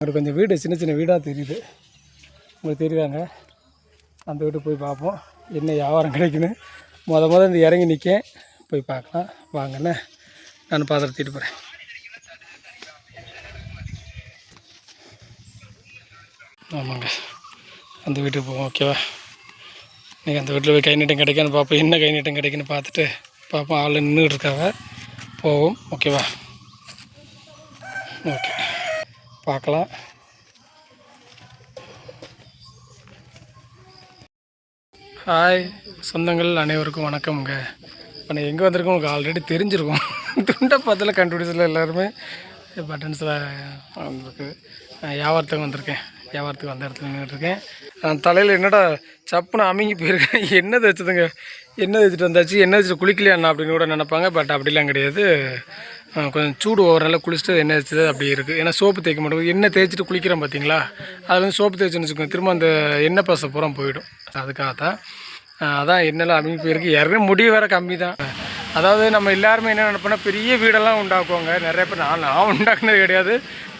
அங்கே கொஞ்சம் வீடு சின்ன சின்ன வீடாக தெரியுது, உங்களுக்கு தெரியுறாங்க. அந்த வீட்டுக்கு போய் பார்ப்போம் என்ன வியாபாரம் கிடைக்குன்னு. மொதல் இந்த இறங்கி நிற்கேன், போய் பார்க்கலாம் வாங்கண்ணே. நான் பாத்திரத்திட்டு போகிறேன். ஆமாங்க, அந்த வீட்டுக்கு போவோம். ஓகேவா, நீங்கள் அந்த வீட்டில் போய் கை நீட்டம் கிடைக்கான்னு பார்ப்போம். என்ன கை நீட்டம் கிடைக்குன்னு பார்த்துட்டு பார்ப்போம். ஆள் நின்றுட்டு இருக்காங்க, போவோம். ஓகேவா, ஓகே பார்க்கலாம். ஹாய் சொந்தங்கள் அனைவருக்கும் வணக்கம்ங்க. இப்போ நான் எங்கே வந்திருக்கோம் உங்களுக்கு ஆல்ரெடி தெரிஞ்சிருக்கோம். துண்டை பார்த்துல கண்டுபிடிச்சல எல்லாருமே. பட்டன்ஸில் வந்திருக்கு. வியாபாரத்துக்கு வந்திருக்கேன். வியாபாரத்துக்கு வந்த இடத்துல நின்றுட்டுருக்கேன். தலையில் என்னடா சப்புன்னு அமுங்கி போயிருக்கேன். என்ன தைச்சதுங்க, என்ன தைச்சிட்டு வந்தாச்சு, என்ன தைச்சிட்டு குளிக்கலையாண்ணா அப்படின்னு கூட நினைப்பாங்க. பட் அப்படிலாம் கிடையாது. கொஞ்சம் சூடு ஓவரால் குளிச்சுட்டு என்ன தேய்ச்சது அப்படி இருக்குது. ஏன்னா சோப்பு தேய்க்க மாட்டோம். எண்ணெய் தேய்ச்சிட்டு குளிக்கிறோம் பார்த்தீங்களா, அதில் வந்து சோப்பு தேய்ச்சின்னு வச்சுக்கோங்க, திரும்ப அந்த எண்ணெய் பசை பூரா போயிடும். அதுக்காகத்தான் அதான் எண்ணெய்லாம் அமுங்கி போயிருக்கு. யாருமே முடி வேறு கம்மி தான். அதாவது நம்ம எல்லாருமே என்ன நினைப்போம்னா பெரிய வீடெல்லாம் உண்டாக்குவாங்க நிறைய பேர். நான் உண்டாக்குனது கிடையாது.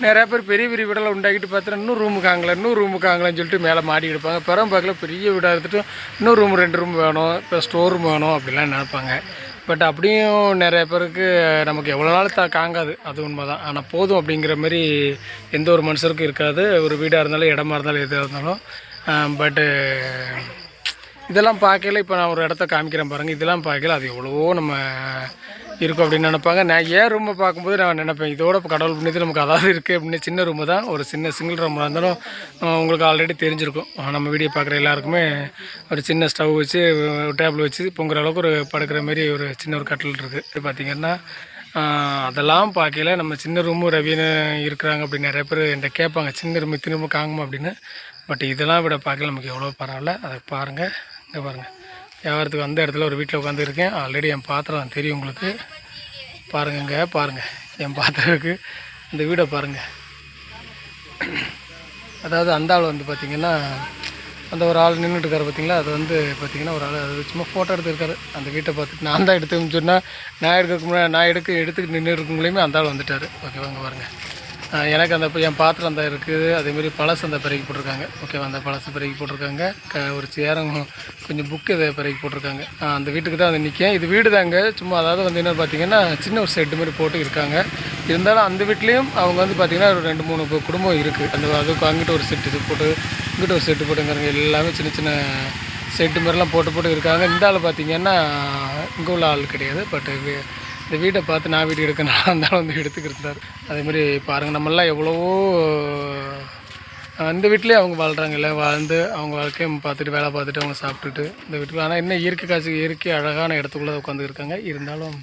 நிறையா பேர் பெரிய பெரிய வீடெல்லாம் உண்டாக்கிட்டு பார்த்தா இன்னும் ரூமுக்காங்களேன்னு சொல்லிட்டு மேலே மாடி எடுப்பாங்க. பார்க்கல பெரிய வீடாக இருந்துட்டு இன்னும் ரூம் 2 ரூம் வேணும், இப்போ ஸ்டோர் ரூம் வேணும் அப்படிலாம் நினைப்பாங்க. பட் அப்படியும் நிறைய பேருக்கு நமக்கு எவ்வளோ நாள் காங்காது, அது உண்மை தான். ஆனால் போதும் அப்படிங்கிற மாதிரி எந்த ஒரு மனுஷருக்கும் இருக்காது. ஒரு வீடாக இருந்தாலும் இடமா இருந்தாலும் எதாக இருந்தாலும். பட்டு இதெல்லாம் பார்க்கல. இப்போ நான் ஒரு இடத்த காமிக்கிறேன் பாருங்கள். இதெல்லாம் பார்க்கல அது எவ்வளவோ நம்ம இருக்கும் அப்படின்னு நினைப்பாங்க. நான் ஏன் ரூமை பார்க்கும்போது நான் நினைப்பேன் இதோட கடவுள் புண்ணியத்தில் நமக்கு அதாவது இருக்குது அப்படின்னு. சின்ன ரூமு தான், ஒரு சிங்கிள் ரூமாக இருந்தாலும் உங்களுக்கு ஆல்ரெடி தெரிஞ்சிருக்கும். நம்ம வீடியோ பார்க்குற எல்லாருக்குமே ஒரு சின்ன ஸ்டவ் வச்சு டேபிள் வச்சு பொங்குற அளவுக்கு ஒரு படுக்கிற மாதிரி ஒரு சின்ன ஒரு கட்டில் இருக்குது. பார்த்திங்கன்னா அதெல்லாம் பார்க்கல. நம்ம சின்ன ரூமு ரவின்னு இருக்கிறாங்க அப்படின்னு நிறைய பேர் என்கிட்ட கேட்பாங்க, சின்ன ரூம் இத்தனை ரூமு காங்குமா அப்படின்னு. பட் இதெல்லாம் விட பார்க்கல நமக்கு எவ்வளோ பரவாயில்ல. அதை பாருங்கள், இங்கே பாருங்கள். வியாபாரத்துக்கு வந்த இடத்துல ஒரு வீட்டில் உட்காந்துருக்கேன். ஆல்ரெடி என் பாத்திரம் தெரியும் உங்களுக்கு. பாருங்கங்க, பாருங்கள் என் பாத்திரம் இருக்குது. இந்த வீடை பாருங்கள். அதாவது அந்த ஆள் வந்து பார்த்திங்கன்னா அந்த ஒரு ஆள் நின்றுட்டு இருக்காரு பார்த்தீங்களா, அது வந்து பார்த்திங்கன்னா ஒரு ஆள் அது சும்மா ஃபோட்டோ எடுத்துருக்காரு. அந்த வீட்டை பார்த்துட்டு நான் தான் எடுத்துன்னு சொன்னால் நான் எடுக்கிறதுக்கு முன்னாடி நான் எடுத்துக்கிட்டு நின்று இருக்குங்களேயுமே அந்த ஆள் வந்துட்டார். ஓகேவாங்க, பாருங்கள். எனக்கு அந்த என் பாத்திரம் அந்த இருக்குது. அதேமாரி பழசு அந்த பிறகு போட்டிருக்காங்க. ஓகேவா, அந்த பழசு பிறகு போட்டிருக்காங்க. ஒரு சேரம் கொஞ்சம் புக்கு இதை பிறகு போட்டிருக்காங்க. அந்த வீட்டுக்கு தான் வந்து நிற்கேன். இது வீடு தாங்க, சும்மா அதாவது வந்து என்ன பார்த்திங்கன்னா சின்ன ஒரு செட்டு மாதிரி போட்டு இருக்காங்க. இருந்தாலும் அந்த வீட்லேயும் அவங்க வந்து பார்த்திங்கன்னா ஒரு 2-3 குடும்பம் இருக்குது. அதுக்கு அங்கிட்ட ஒரு செட்டு போட்டு இங்கிட்ட ஒரு செட்டு போட்டுங்கிறாங்க. எல்லாமே சின்ன சின்ன செட்டு மாதிரிலாம் போட்டு இருக்காங்க. இந்த ஆள் பார்த்திங்கன்னா இங்கே உள்ள ஆள் கிடையாது. பட் இந்த வீட்டை பார்த்து நான் வீடு எடுக்கணும் அந்த ஆள் வந்து எடுத்துக்கிட்டார். அதேமாதிரி பாருங்கள், நம்மளாம் எவ்வளவோ இந்த வீட்டிலே அவங்க வாழ்கிறாங்க. இல்லை வாழ்ந்து அவங்க வாழ்க்கையை பார்த்துட்டு வேலை பார்த்துட்டு அவங்க சாப்பிட்டுட்டு இந்த வீட்டுக்கு. ஆனால் என்ன இயற்கை காட்சி, இயற்கை அழகான இடத்துக்குள்ளே உட்காந்துருக்காங்க. இருந்தாலும்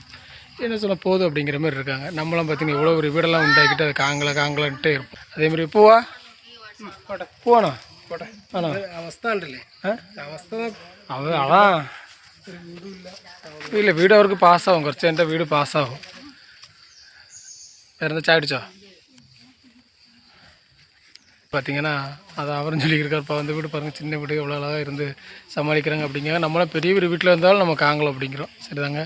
என்ன சொல்ல போதும் அப்படிங்கிற மாதிரி இருக்காங்க. நம்மளாம் பார்த்திங்கன்னா எவ்வளோ ஒரு வீடெல்லாம் உண்டாக்கிட்டு அது காங்கலான்ட்டே இருப்போம். அதேமாதிரி பூவா போனா ஆனால் அவஸ்தான்லே அதான் இல்லை வீடு அவருக்கு பாஸ் ஆகும். குறைச்சி எந்த வீடு பாஸ் ஆகும். வேறு எந்த ஆகிடுச்சா பார்த்தீங்கன்னா அது அவரும் சொல்லியிருக்காருப்பா. அந்த வீடு பாருங்கள், சின்ன வீடு எவ்வளோ அழகாக இருந்து சமாளிக்கிறாங்க அப்படிங்கிறாங்க. நம்மளாம் பெரிய பெரிய வீட்டில் இருந்தாலும் நம்ம காங்கலாம் அப்படிங்கிறோம். சரிதாங்க.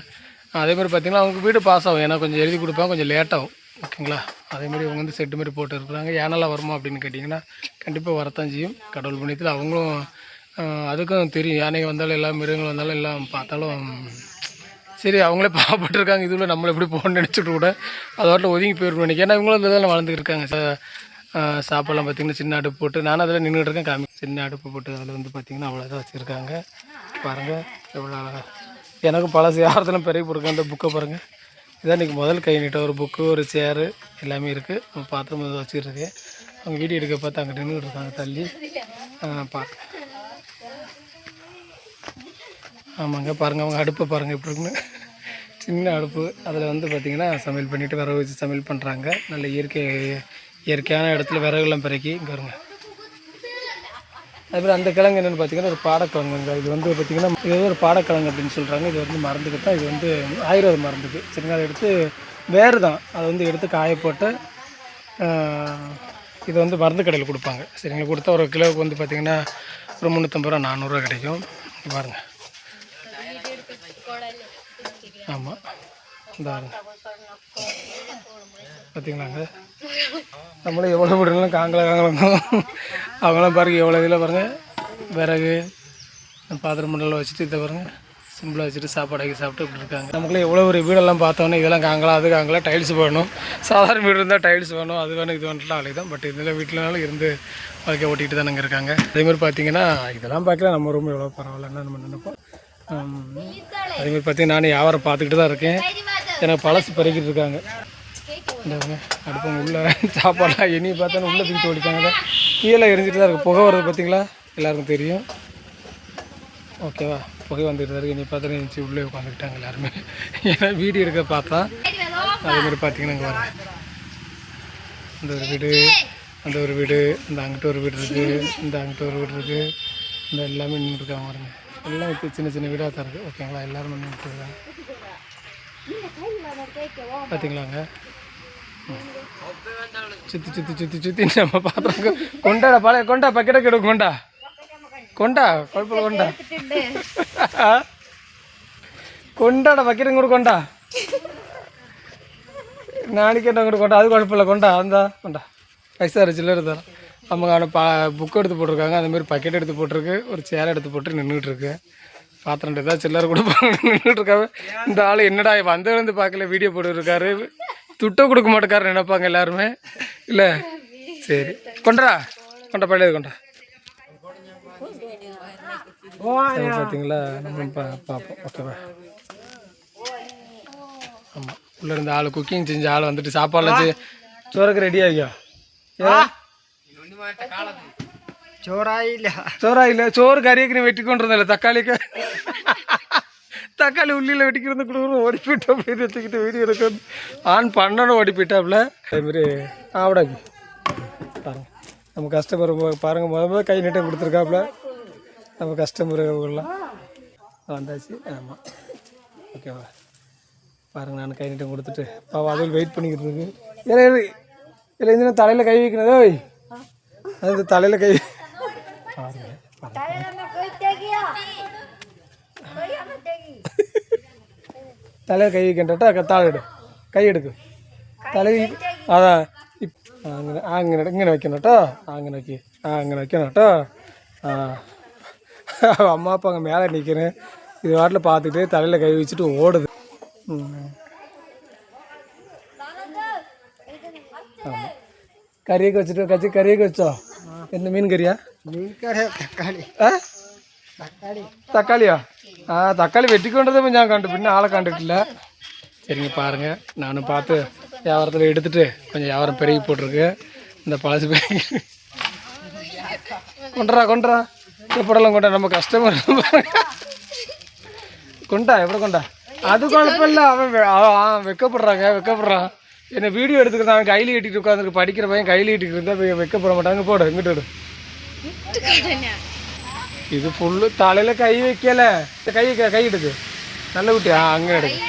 அதேமாதிரி பார்த்திங்கன்னா அவங்க வீடு பாஸ் ஆகும். ஏன்னா கொஞ்சம் எழுதி கொடுப்பாங்க, கொஞ்சம் லேட்டாகும். ஓகேங்களா. அதேமாதிரி அவங்க வந்து செட்டு மாதிரி போட்டு இருக்கிறாங்க. யானெல்லாம் வருமா அப்படின்னு கேட்டிங்கன்னா கண்டிப்பாக வரத்தான் செய்யும். கடவுள் புண்ணியத்தில் அவங்களும் அதுக்கும் தெரியும். யானைகள் வந்தாலும் எல்லாம் மிருகங்கள் வந்தாலும் எல்லாம் பார்த்தாலும் சரி அவங்களே பாவப்பட்டுருக்காங்க. இதுவில் நம்மளை எப்படி போகணும்னு நினச்சிட்டு கூட அதோட ஒதுங்கி போயிருக்கோம் நினைக்கிறேன். ஏன்னா இவங்களும் இந்த இதெல்லாம் வளர்ந்துருக்காங்க. சாப்பாடெல்லாம் பார்த்திங்கன்னா சின்ன அடுப்பு போட்டு நானும் அதில் நின்றுட்டு இருக்கேன். சின்ன அடுப்பு போட்டு அதில் வந்து பார்த்திங்கன்னா அவ்வளோதான் வச்சுருக்காங்க. பாருங்கள் எவ்வளோ அழகாக. எனக்கும் பழசு யாரத்தெல்லாம் பெரிய போட்டிருக்கேன். அந்த புக்கை பாருங்கள். இதான் இன்றைக்கி முதல் கை நீட்ட ஒரு புக்கு, ஒரு சேரு எல்லாமே இருக்குது. பாத்திரம் வச்சுக்கிட்டு இருக்கேன். அவங்க வீடியோ எடுக்க பார்த்து அங்கே நின்றுட்டு இருக்காங்க தள்ளி பார்க்க. ஆமாங்க, பாருங்கள் அவங்க அடுப்பை பாருங்கள் எப்படி இருக்குன்னு. சின்ன அடுப்பு, அதில் வந்து பார்த்திங்கன்னா சமையல் பண்ணிவிட்டு விறகு வச்சு சமையல் பண்ணுறாங்க. நல்ல இயற்கையான இடத்துல விறகுலாம் பிறக்கி இங்கே வருங்க. அதுமாதிரி அந்த கிழங்கு என்னென்னு பார்த்திங்கன்னா ஒரு பாடக்கிழங்குங்க. இது வந்து பார்த்திங்கன்னா இது வந்து ஒரு பாடக்கிழங்கு அப்படின்னு சொல்கிறாங்க. இது வந்து மருந்துக்கு தான். இது வந்து ஆயுர்வேத மருந்துக்கு. சரிங்களா. அதை எடுத்து வேறு தான் அதை வந்து எடுத்து காய போட்டு இது வந்து மருந்து கடையில் கொடுப்பாங்க. சரிங்களா. கொடுத்தா ஒரு கிலோவுக்கு வந்து பார்த்திங்கன்னா ஒரு 350 ரூபா 400 ரூபா கிடைக்கும். பாருங்கள். ஆமாம், இந்த பார்த்தீங்களாங்க, நம்மளும் எவ்வளோ விடணும் காங்கலாம் அவங்களாம் பாருங்கள் எவ்வளோ இதில் பாருங்கள் விறகு பாத்திரம் மண்டலம் வச்சுட்டு இதை பாருங்கள் சிம்பிளாக வச்சுட்டு சாப்பாடு சாப்பிட்டு இப்படி இருக்காங்க. நமக்குள்ளே எவ்வளோ ஒரு வீடெல்லாம் பார்த்தோன்னே இதெல்லாம் காங்கலாம் அது காங்கலாம் டைல்ஸ் வேணும், சாதாரண வீடு இருந்தால் டைல்ஸ் வேணும், அது வேணும் இது வேணும்லாம் அழகு தான். பட் இதில் வீட்டிலனாலும் இருந்து வாழ்க்கை ஓட்டிகிட்டு தானே இருக்காங்க. அதேமாதிரி பார்த்தீங்கன்னா இதெல்லாம் பார்க்கல நம்ம ரொம்ப எவ்வளோ பரவாயில்லன்னு நம்ம நினைப்போம். அதேமாதிரி பார்த்தீங்கன்னா நான் வியாபாரம் பார்த்துக்கிட்டு தான் இருக்கேன். எனக்கு பழசு பறிக்கிட்டு இருக்காங்க. இந்த அடுப்பு உள்ளே சாப்பாடெலாம் எண்ணி பார்த்தோன்னா உள்ளே தூக்கிட்டு ஓடிக்காங்க. கீழே எரிஞ்சிட்டு தான் இருக்குது. புகை வருது பார்த்தீங்களா, எல்லாருக்கும் தெரியும். ஓகேவா, புகை வந்துட்டு தான் இருக்குது. இனி பார்த்தோன்னா இருந்துச்சு உள்ளே உட்காந்துக்கிட்டாங்க எல்லாருமே. ஏன்னா வீடியோ எடுக்க பார்த்தா அதேமாதிரி பார்த்தீங்கன்னா இங்கே வரேன் இந்த ஒரு வீடு, அந்த ஒரு வீடு, இந்த அங்கிட்ட ஒரு வீடு இருக்குது, இந்த அங்கிட்ட ஒரு வீடு இருக்குது, இந்த எல்லாமே நின்றுருக்காங்க பாருங்க. எல்லாம் இப்போ சின்ன சின்ன வீடாக தான் இருக்குது. ஓகேங்களா, எல்லோரும் நின்றுட்டுருக்காங்க பார்த்தீங்களாங்க. சுற்றி சுற்றி சுற்றி சுற்றி நம்ம பார்த்துருங்க. கொண்டாட பழைய கொண்டா பக்கெட்டை கெடுக்கும் கொண்டா கொண்டா குழப்பம் கொண்டா கொண்டாட பக்கெட்டு கூட கொண்டா நாளைக்கு என்ன கூட கொண்டா அது குழப்பமில்ல கொண்டா அந்த கொண்டா பைசா சில்லறை தரோம். அவங்க அவனை புக்கு எடுத்து போட்டிருக்காங்க, அந்தமாரி பக்கெட் எடுத்து போட்டிருக்கு, ஒரு சேர் எடுத்து போட்டு நின்றுட்டுருக்கு. பாத்திரம் ஏதாவது சில்லறை கொடுப்பாங்க நின்றுட்டுருக்காங்க. இந்த ஆள் என்னடா வந்தவருந்து பார்க்கல வீடியோ போட்டுருக்காரு, துட்டை கொடுக்க மாட்டேக்காரு நினைப்பாங்க எல்லாருமே. இல்லை சரி கொண்டா கொண்டா பழைய கொண்டா பார்த்தீங்களா, நம்ம பார்ப்போம். ஓகேவா, ஆமாம் உள்ளே இருந்த ஆள் குக்கிங் செஞ்ச ஆள் வந்துட்டு சாப்பாடுலாம் சோறுக்கு ரெடி ஆகியா? சோறாயில்ல சோறு கறிக்கு நீ வெட்டி கொண்டு இருந்தல தக்காளிக்கு தக்காளி உள்ளியில் வெட்டிக்கிறது கொடுக்குறோம். ஓடி போயிட்டா போய் வச்சுக்கிட்டு வீடியோ எடுக்க ஆன் பண்ணணும் ஓடி போயிட்டாப்புல. அதேமாரி ஆவடாக்கி பாருங்கள் நம்ம கஸ்டமர் பாருங்கள் முதல்ல கை நீட்டம் கொடுத்துருக்காப்புல. நம்ம கஸ்டமருலாம் வந்தாச்சு. ஆமாம் ஓகேவா, பாருங்கள் நான் கை நீட்டம் கொடுத்துட்டு பாவம் அதில் வெயிட் பண்ணிக்கிட்டு இருக்கு. இல்லை இல்லை இந்த தலையில் கை வைக்கணும். ஓய் அது தலையில் கை தலையில் கை வைக்கின்றட்டா தாள் எடு கை எடுக்கு தலை அதான் அங்கே அங்கே இங்கே வைக்கணுட்டோ அங்கே வைக்க அங்கே வைக்கணுட்டோ. அம்மா அப்பா அங்கே மேலே நிற்கிறேன், இது வாட்டில் பார்த்துட்டு தலையில் கை வச்சுட்டு ஓடுது. ஆமாம் கறியக்கு வச்சுட்டு கறியக்கு வச்சோம். என்ன மீன் கறியா? தக்காளி தக்காளியா? தக்காளி வெட்டி கொண்டதை கொஞ்சம் கண்டு பின்ன ஆளை கண்டுக்கில்ல. சரிங்க பாருங்கள், நானும் பார்த்து வியாபாரத்தில் எடுத்துகிட்டு கொஞ்சம் வியாபாரம் பெருகி போட்டிருக்கு. இந்த பழசு பெருகி கொண்டா எப்படலாம் கொண்டா நம்ம கஸ்டமர் கொண்டா எப்படி கொண்டா அது குழப்பம் இல்லை. அவன் வெக்கப்படுறான். என்ன வீடியோ எடுத்துக்கிட்டு அவன் கையில் கட்டிட்டு உட்காந்துருக்கு. படிக்கிற பையன் கையில் கட்டிட்டு இருந்தால் வைக்கப்பட மாட்டாங்க. போடு இங்கிட்டு இது ஃபுல்லு தலையில் கை வைக்கலை. கை எடுக்கு நல்ல குட்டி. அங்கே எடுக்கு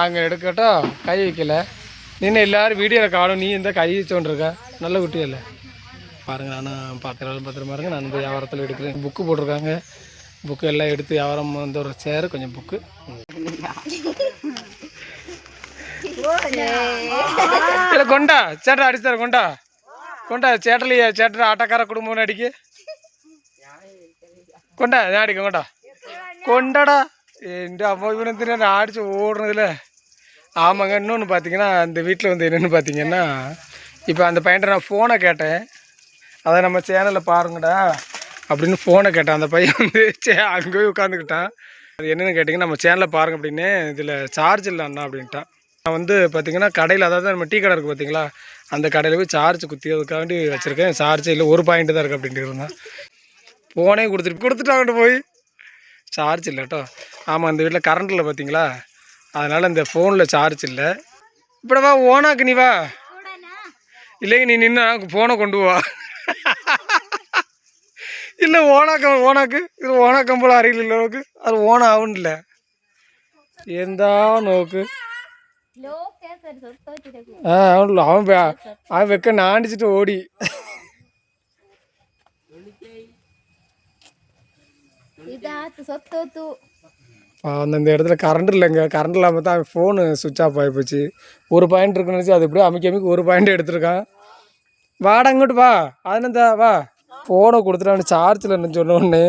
அங்கே எடுக்கட்டும். கை வைக்கலை நின்று எல்லோரும் வீடியோவில் காணும். நீ இந்த கை வச்சோன்ருக்க நல்ல குட்டி இல்லை. பாருங்கள் நானும் பத்திரம் பாருங்கள். நான் இந்த வியாபாரத்தில் எடுக்கிறேன். புக்கு போட்டிருக்காங்க. புக்கு எல்லாம் எடுத்து வியாபாரம் வந்து ஒரு சேர் கொஞ்சம் புக்கு இல்லை கொண்டா சேட்டை அடிச்சுத்தார கொண்டா சேட்டலையே சேட்டை ஆட்டக்கார குடும்பம்னு அடிக்க கொண்டா நான் அடிக்க கொண்டாடா எந்த அம்மா இவனு நான் அடித்து ஓடுறதுல. ஆமாங்க, இன்னொன்று பார்த்தீங்கன்னா அந்த வீட்டில் வந்து என்னென்னு பார்த்தீங்கன்னா இப்போ அந்த பையன்ட்ட நான் ஃபோனை கேட்டேன், அதை நம்ம சேனலில் பாருங்கடா அப்படின்னு ஃபோனை கேட்டேன். அந்த பையன் வந்து அங்கே போய் உட்காந்துக்கிட்டான். அது என்னென்னு கேட்டிங்கன்னா நம்ம சேனலில் பாருங்கள் அப்படின்னு, இதில் சார்ஜ் இல்லை அண்ணா அப்படின்ட்டான். நான் வந்து பார்த்திங்கன்னா கடையில், அதாவது நம்ம டீ கடை இருக்குது பார்த்தீங்களா, அந்த கடையில் போய் சார்ஜ் குத்தியதுக்காண்டி வச்சுருக்கேன். சார்ஜ் இல்லை, ஒரு பாயிண்ட்டு தான் இருக்குது அப்படின்ட்டு இருந்தான். ஃபோனே கொடுத்துட்டாங்கட்டு போய் சார்ஜ் இல்லைட்டோ. ஆமாம், அந்த வீட்டில் கரண்ட் இல்லை பார்த்தீங்களா, அதனால் இந்த ஃபோனில் சார்ஜ் இல்லை. இப்படிவா ஓனாக்கு நீ வா, இல்லைங்க நீ நின்று ஃபோனை கொண்டு வா. இல்லை ஓனாக்கு இது ஓனாக்கம் போல் அறியல அளவுக்கு அது ஓனா ஆகுன்னு இல்லை எந்தா நோக்கு. அவன் வெக்க நாண்டிச்சிட்டு ஓடி அந்த இடத்துல கரண்ட் இல்லைங்க. கரண்ட் இல்லாமல் தான் ஃபோனு சுவிட்ச் ஆஃப் ஆகி போச்சு. ஒரு பாயிண்ட் இருக்குன்னு நினச்சி அது எப்படியோ அமைக்க ஒரு பாயிண்ட் எடுத்திருக்கான். வாடா இங்கிட்டு வா, அதுன்னு வா. ஃபோனை கொடுத்துட்டான்னு சார்ஜில் என்ன சொன்னோன்னு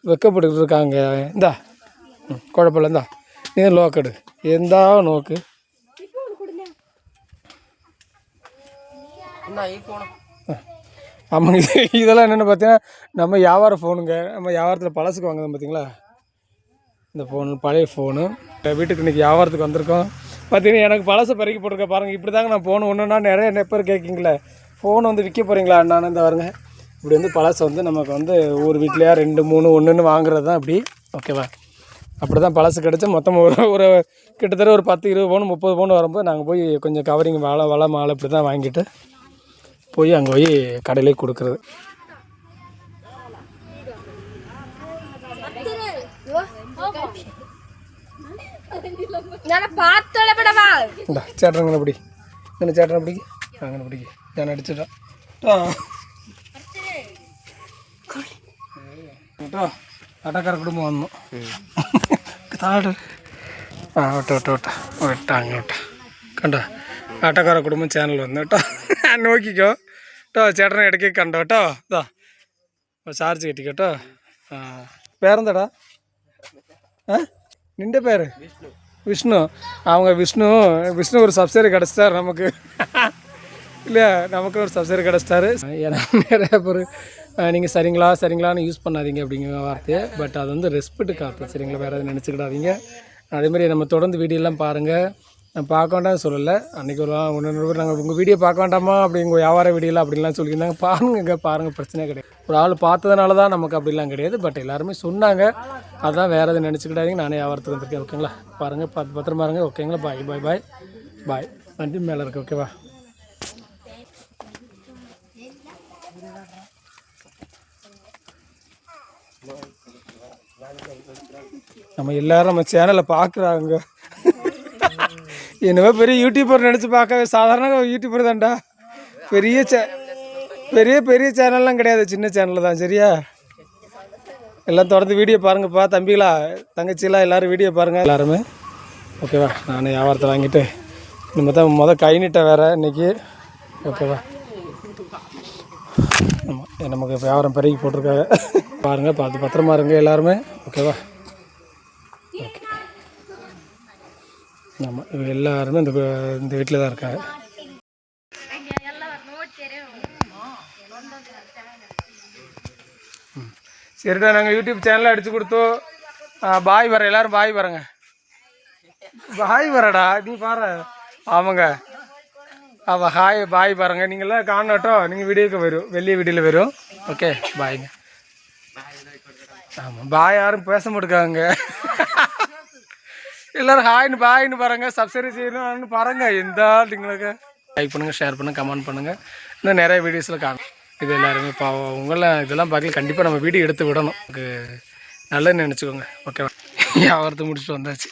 வெக்கப்பட்டுக்கிட்டு இருக்காங்க. இந்தா குழப்பம் இந்தா நீ லோக்கடு எந்தா நோக்கு. ஆமாங்க. இதெல்லாம் என்னென்னு பார்த்தீங்கன்னா நம்ம வியாபார ஃபோனுங்க. நம்ம வியாபாரத்தில் பழசுக்கு வாங்குது பார்த்தீங்களா இந்த ஃபோனு, பழைய ஃபோனு. வீட்டுக்கு இன்றைக்கி வியாபாரத்துக்கு வந்திருக்கோம். பார்த்தீங்கன்னா எனக்கு பழசை பறிக்க போட்டிருக்கேன் பாருங்கள். இப்படி தாங்க நான் ஃபோன் ஒன்றுனா நிறைய பேர் கேட்கிங்களே ஃபோன் வந்து விற்க போகிறீங்களா அண்ணான்னு இந்த வருங்க. இப்படி வந்து பழசை வந்து நமக்கு வந்து ஒவ்வொரு வீட்லையா 2 3 1ன்னு வாங்குறது தான் அப்படி. ஓகேவா? அப்படி தான் பழசு கிடச்சி மொத்தம் ஒரு கிட்டத்தட்ட ஒரு 10 20 பவுன் 30 பவுன் வரும்போது நாங்கள் போய் கொஞ்சம் கவரிங் வலை மாலை இப்படி தான் வாங்கிட்டு போய் அங்கே போய் கடையிலே கொடுக்குறது. சேட்டனுங்க அப்படி என்ன சேட்டன் அப்படி அங்கே பிடிக்க நான் அடிச்சிட்டேன். அட்டக்கார குடும்பம் வந்தோம். தாடு விட்டாங்க கண்டா ஆட்டோக்கார குடும்பம் சேனல் வந்தோட்டோ நோக்கிக்கோ சேட்டனை இடைக்கே கண்டோட்டோ இதோ சார்ஜ் கட்டிக்கோட்டோ. பேரந்தடா நின்ற பேர் விஷ்ணு. அவங்க விஷ்ணு ஒரு சப்ஸ்கிரைபர் கிடச்சிட்டார் நமக்கு. இல்லையா நமக்கு ஒரு சப்ஸ்கிரைபர் கிடச்சிட்டாரு. ஏன்னா நிறைய பேர் நீங்கள் சரிங்களான்னு யூஸ் பண்ணாதீங்க அப்படிங்கிற வார்த்தையை. பட் அது வந்து ரெஸ்பெக்ட் காத்து சரிங்களா, வேறு எதுவும் நினச்சிக்கிடாதீங்க. அதேமாதிரி நம்ம தொடர்ந்து வீடியோலாம் பாருங்கள். நான் பார்க்க வேண்டாம்னு சொல்லலை. அன்றைக்கி ஒரு ஒன்று நாங்கள் உங்கள் வீடியோ பார்க்க வேண்டாமா அப்படிங்க வியாபார வீடியோலாம் அப்படின்லாம் சொல்லியிருந்தாங்க. பாருங்கள் பிரச்சனை கிடையாது. ஒரு ஆள் பார்த்ததுனால தான் நமக்கு அப்படிலாம் கிடையாது. பட் எல்லாருமே சொன்னாங்க, அதான் வேறு எதுவும் நினச்சிக்கிடாதீங்க. நானே வியாபாரத்துக்கு வந்திருக்கேன். ஓகேங்களா? பாருங்கள் பத்திரமா இருங்க. ஓகேங்களா? பாய். வண்டி மேலே இருக்குது. ஓகேவா? நம்ம எல்லோரும் நம்ம சேனலை பார்க்குறாங்க. என்னவோ பெரிய யூடியூபர் நினச்சி பார்க்க சாதாரண யூடியூபர் தான்டா. பெரிய சேனல்லாம் கிடையாது, சின்ன சேனல் தான். சரியா? எல்லாம் தொடர்ந்து வீடியோ பாருங்கப்பா. தம்பிகளா தங்கச்சிலாம் எல்லோரும் வீடியோ பாருங்கள் எல்லாருமே. ஓகேவா? நான் வியாபாரத்தை வாங்கிட்டு நம்ம தான் கை நீட்ட வேறு இன்றைக்கி. ஓகேவா? ஆமாம் நமக்கு வியாபாரம் பெருகி போட்டிருக்காங்க. பாருங்கள், பார்த்து பத்திரமா இருங்க எல்லாருமே. ஓகேவா? ஓகே. ஆமாம் இவங்க எல்லாருமே இந்த வீட்டில் தான் இருக்காங்க. சரிடா, நாங்கள் யூடியூப் சேனலில் அடித்து கொடுத்தோம். பாய் வர எல்லோரும் பாய் வரங்க. பாய் வரடா நீ பாரு. ஆமாங்க அவள் பாய் பாருங்க. நீங்கள்லாம் காணட்டும். நீங்கள் வீடியோக்கு வரும், வெளியே வீடியோவில் வரும். ஓகே பாய்ங்க. ஆமாம் பாய் யாரும் பேச மாட்டேங்காங்க. எல்லோரும் பாய்னு பாருங்க. சப்ஸ்கிரைப் செய்யணும்னு பாருங்க. எந்த ஆளுங்களுக்கு லைக் பண்ணுங்கள், ஷேர் பண்ணுங்கள், கமெண்ட் பண்ணுங்கள். இன்னும் நிறைய வீடியோஸில் காணும். இது எல்லாருமே உங்களாம் இதெல்லாம் பார்க்கல. கண்டிப்பாக நம்ம வீடியோ எடுத்து விடணும். நல்லதுன்னு நினச்சிக்கோங்க. ஓகேவா? வியாபாரத்தை முடிச்சுட்டு வந்தாச்சு.